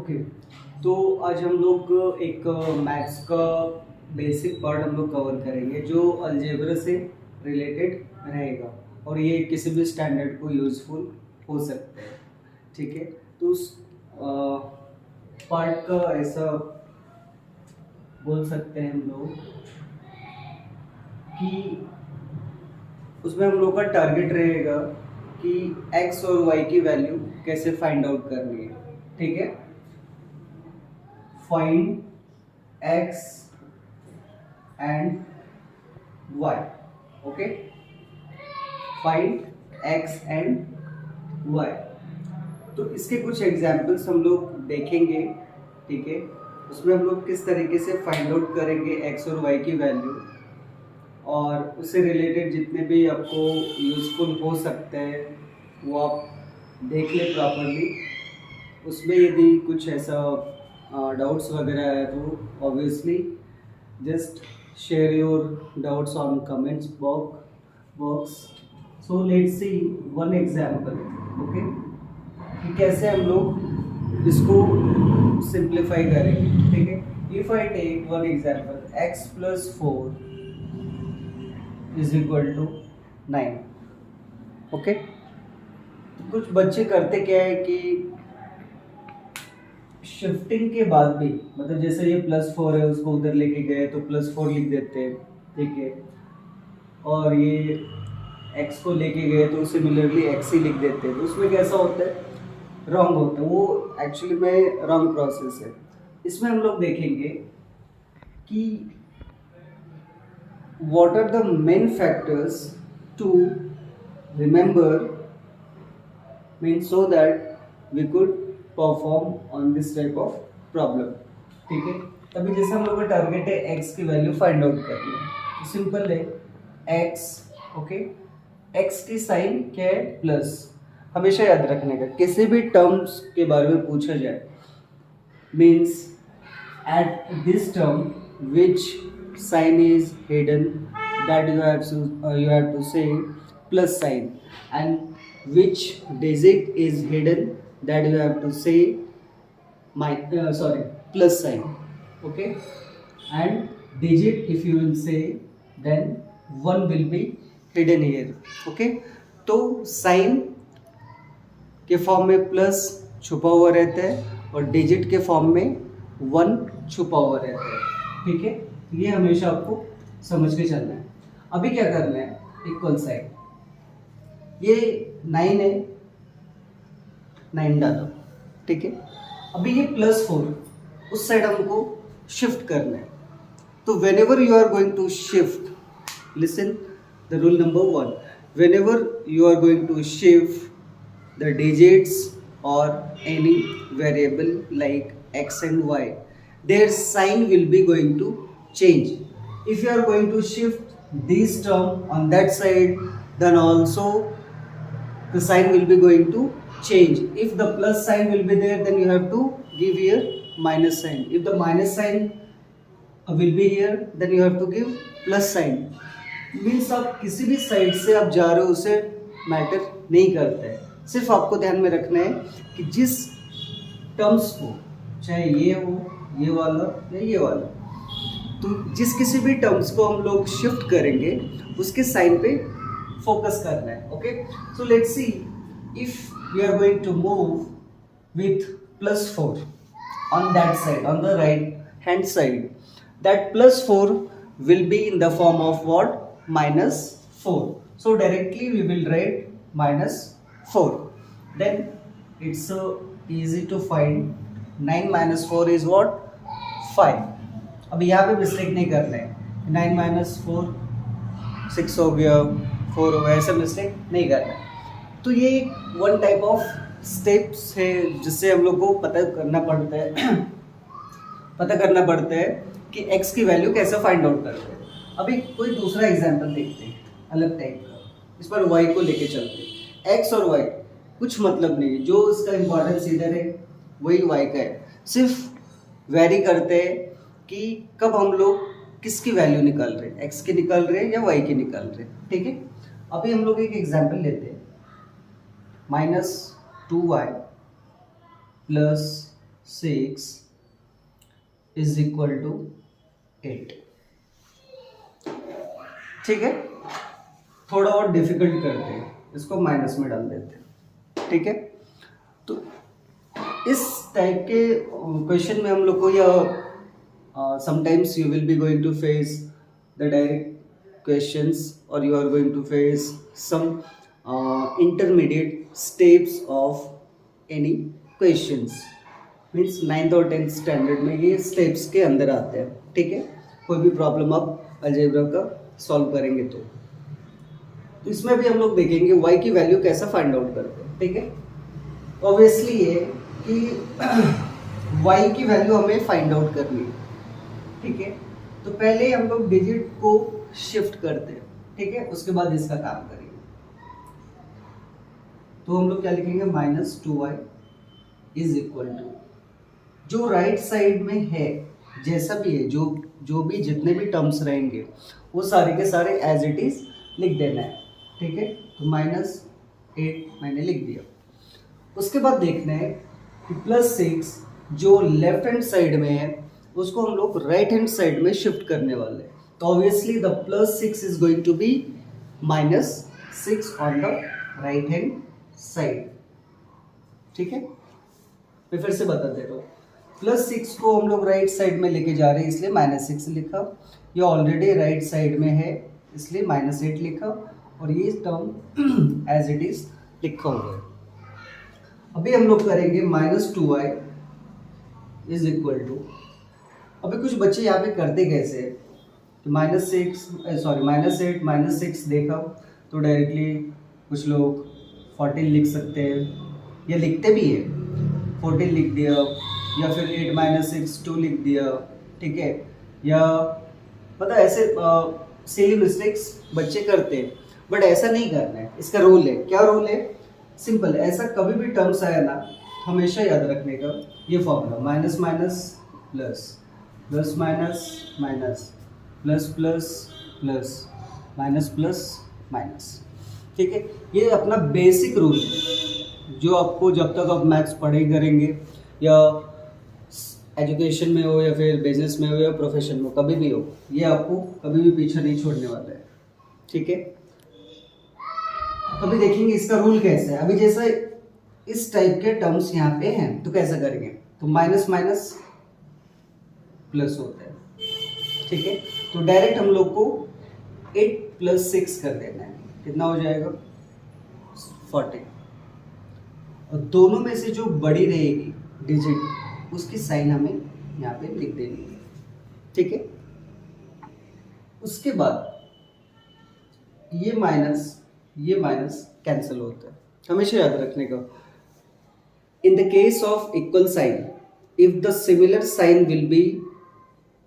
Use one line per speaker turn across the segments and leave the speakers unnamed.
Okay. तो आज हम लोग एक मैथ्स का बेसिक पार्ट हम लोग कवर करेंगे जो अलजेब्रा से रिलेटेड रहेगा और ये किसी भी स्टैंडर्ड को यूज़फुल हो सकता है। ठीक है, तो उस पार्ट का ऐसा बोल सकते हैं हम लोग कि उसमें हम लोग का टारगेट रहेगा कि x और y की वैल्यू कैसे फाइंड आउट करनी है। ठीक है, find x and y. Okay, find x and y. तो इसके कुछ एग्जाम्पल्स हम लोग देखेंगे। ठीक है, उसमें हम लोग किस तरीके से फाइंड आउट करेंगे x और y की वैल्यू और उससे रिलेटेड जितने भी आपको यूज़फुल हो सकते हैं वो आप देख लें प्रॉपरली। उसमें यदि कुछ ऐसा डाउट्स वगैरह है तो obviously just share your doubts on comments box. So let's see one example. Okay, कि कैसे हम लोग इसको सिंप्लीफाई करेंगे। ठीक है, if I take one example x plus 4 is equal to 9। Okay, तो कुछ बच्चे करते क्या है कि शिफ्टिंग के बाद भी, मतलब जैसे ये +4 है उसको उधर लेके गए तो +4 लिख देते हैं। ठीक है, और ये x को लेके गए तो सिमिलरली x ही लिख देते हैं। तो उसमें कैसा होता है, रॉन्ग होता है, वो एक्चुअली में रॉन्ग प्रोसेस है। इसमें हम लोग देखेंगे कि what are the main factors to remember mean so that we could perform on this type of problem. ठीक है, तभी जैसे हम लोग का टारगेट है x की वैल्यू फाइंड आउट करनी है, तो सिंपल है x। ओके, x की साइन क्या है, प्लस। हमेशा याद रखने का, किसी भी टर्म्स के बारे में पूछा जाए means at this term which sign is hidden that you have to say plus sign, and which digit is hidden that you have to say plus sign. Okay, and digit if you will say then one will be hidden here. Okay, तो sign के form में plus छुपा हुआ रहता है और digit के form में 1 छुपा हुआ रहता है। ठीक है, ये हमेशा आपको समझ के चलना है। अभी क्या करना है, इक्वल साइन, ये 9 है, 9 डालो। ठीक है, अभी ये +4 उस साइड हमको शिफ्ट करना है। तो whenever you are going to shift, listen the rule number 1, whenever you are going to shift the digits or any variable like x and y, their sign will be going to change. If you are going to shift this term on that side, then also the sign will be going to change. If the plus sign will be there, then you have to give here minus sign. If the minus sign will be here, then you have to give plus sign. Means आप किसी भी side से आप जा रहे हो उसे matter नहीं करता है। सिर्फ आपको ध्यान में रखना है कि जिस टर्म्स को, चाहे ये हो, ये वाला या ये वाला, तो जिस किसी भी टर्म्स को हम लोग शिफ्ट करेंगे उसके साइन पे फोकस करना है। Okay, so let's see if we are going to move with +4 on that side, on the right hand side, that +4 will be in the form of what, -4. So directly we will write -4. Then it's so easy to find 9 minus 4 is what, 5. अब यहाँ पे mistake नहीं करना है, 9 minus 4 6 हो गया, 4 हो गया, ऐसा मिस्टेक नहीं करना है। तो ये वन टाइप ऑफ स्टेप्स है जिससे हम लोग को पता करना पड़ता है कि x की वैल्यू कैसे फाइंड आउट करते हैं। अभी कोई दूसरा एग्जांपल देखते हैं अलग टाइप का, इस पर y को लेके चलते हैं। x और y कुछ मतलब नहीं है, जो इसका इम्पोर्टेंस इधर है वही y का है, सिर्फ वेरी करते हैं कि कब हम लोग किसकी वैल्यू निकाल रहे हैं, x की निकाल रहे हैं या y की निकाल रहे हैं। ठीक है, अभी हम लोग एक एग्जांपल लेते हैं, -2y + 6 इज इक्वल टू 8। ठीक है, थोड़ा और डिफिकल्ट करते हैं, इसको माइनस में डाल देते हैं। ठीक है, तो इस टाइप के क्वेश्चन में हम लोग को या sometimes you will be going to face the direct questions or you are going to face some intermediate steps of any questions, means 9th और 10th स्टैंडर्ड में ये स्टेप्स के अंदर आते हैं। ठीक है, कोई भी प्रॉब्लम आप अलजेब्रा का सॉल्व करेंगे तो इसमें भी हम लोग देखेंगे y की वैल्यू कैसा फाइंड आउट करते हैं। ठीक है, ऑब्वियसली ये कि y की वैल्यू हमें फाइंड आउट करनी है। ठीक है, तो पहले हम लोग डिजिट को शिफ्ट करते हैं। ठीक है, उसके बाद इसका काम करेंगे। तो हम लोग क्या लिखेंगे, -2y इज इक्वल टू, जो राइट साइड में है जैसा भी है, जो भी जितने भी टर्म्स रहेंगे वो सारे के सारे एज इट इज लिख देना है। ठीक है, तो -8 मैंने लिख दिया। उसके बाद देखना है कि +6 जो लेफ्ट हैंड साइड में है उसको हम लोग राइट हैंड साइड में शिफ्ट करने वाले हैं। तो obviously the +6 is going to be -6 on the right hand side. ठीक है, मैं फिर से बता दे रहा हूँ, +6 को हम लोग राइट साइड में लेके जा रहे हैं इसलिए -6 लिखा, ये ऑलरेडी राइट साइड में है इसलिए -8 लिखा, और ये टर्म एज इट इज लिखा हुआ है। अभी हम लोग करेंगे -2y इज इक्वल टू, अभी कुछ बच्चे यहाँ पे करते कैसे, -8 -6 देखा तो डायरेक्टली कुछ लोग 14 लिख सकते हैं, या लिखते भी है 14 लिख दिया, या फिर 8 - 6 2 लिख दिया। ठीक है, या मतलब ऐसे सिली मिस्टेक्स बच्चे करते हैं, बट ऐसा नहीं करना है। इसका रूल है, क्या रूल है, सिंपल, ऐसा कभी भी टर्म्स आया ना हमेशा याद रखने का ये formula, minus minus plus, plus minus minus, plus plus plus, minus plus minus. ठीक है, ये अपना बेसिक रूल है जो आपको जब तक आप मैथ्स पढ़ाई करेंगे या एजुकेशन में हो या फिर बिजनेस में हो या प्रोफेशन में हो, कभी भी हो, ये आपको कभी भी पीछे नहीं छोड़ने वाला है। ठीक है, अभी देखेंगे इसका रूल कैसे है। अभी जैसा इस टाइप के टर्म्स यहाँ पे हैं तो कैसा करेंगे, तो माइनस माइनस प्लस होता है। ठीक है, तो डायरेक्ट हम लोग को 8 + 6 कर देना है, कितना हो जाएगा 40, और दोनों में से जो बड़ी रहेगी डिजिट उसकी साइन हमें यहाँ पे लिख देनी है। ठीक है, उसके बाद ये माइनस कैंसिल होता है, हमेशा याद रखने का। In the case of equal sign, if the similar sign will be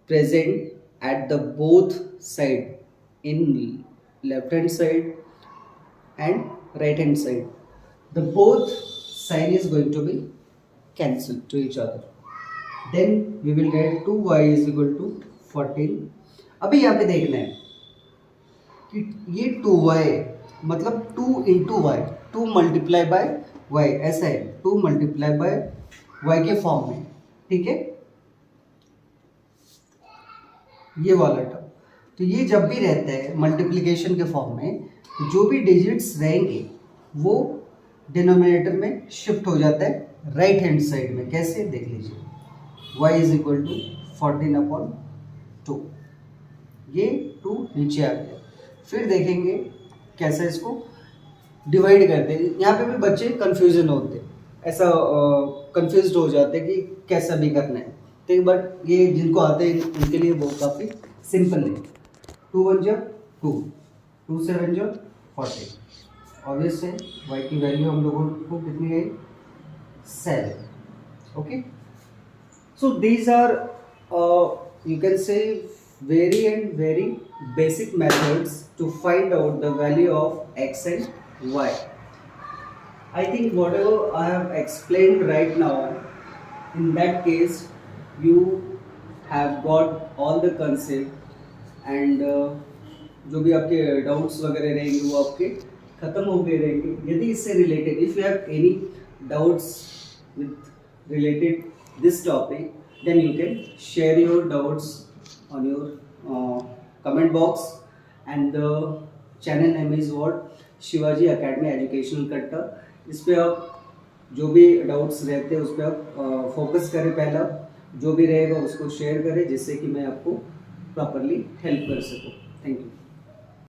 present at the both side, in left hand side and right hand side, the both sign is going to be cancelled to each other, then we will get 2y is equal to 14। अभी यहाँ पे देखना है कि ये 2y मतलब 2 × y, 2 multiply by y, ऐसा है 2 मल्टीप्लाई बाय y के फॉर्म में। ठीक है, ये वाला टर्म, तो ये जब भी रहता है मल्टीप्लिकेशन के फॉर्म में, तो जो भी डिजिट्स रहेंगे वो डिनोमिनेटर में शिफ्ट हो जाता है राइट हैंड साइड में। कैसे, देख लीजिए, y इज इक्वल टू 14/2, ये 2 नीचे आ गया। फिर देखेंगे कैसे इसको डिवाइड करते हैं। यहाँ पे भी बच्चे कंफ्यूजन होते हैं, ऐसा कंफ्यूज हो जाते हैं कि कैसा भी करना है। ठीक, बट ये जिनको आते हैं उनके लिए वो काफ़ी सिंपल है। 2 × 1 = 2, 2 × 7 = 40। ऑब्वियस है y की वैल्यू हम लोगों को कितनी है, 7। Okay, so these are you can say very basic methods to find out the value of x and y. I think whatever I have explained right now, in that case you have got all the concept and जो भी आपके doubts वगैरह रहेंगे वो आपके ख़त्म हो गए रहेंगे। यदि इससे related, if you have any doubts with related this topic, then you can share your doubts on your comment box. And the channel name is what, Shivaji academy educational कट्टा. इस पे आप जो भी डाउट्स रहते हैं उस पर आप फोकस करें. पहला जो भी रहेगा उसको शेयर करें जिससे कि मैं आपको प्रॉपरली हेल्प कर सकूं. Thank you.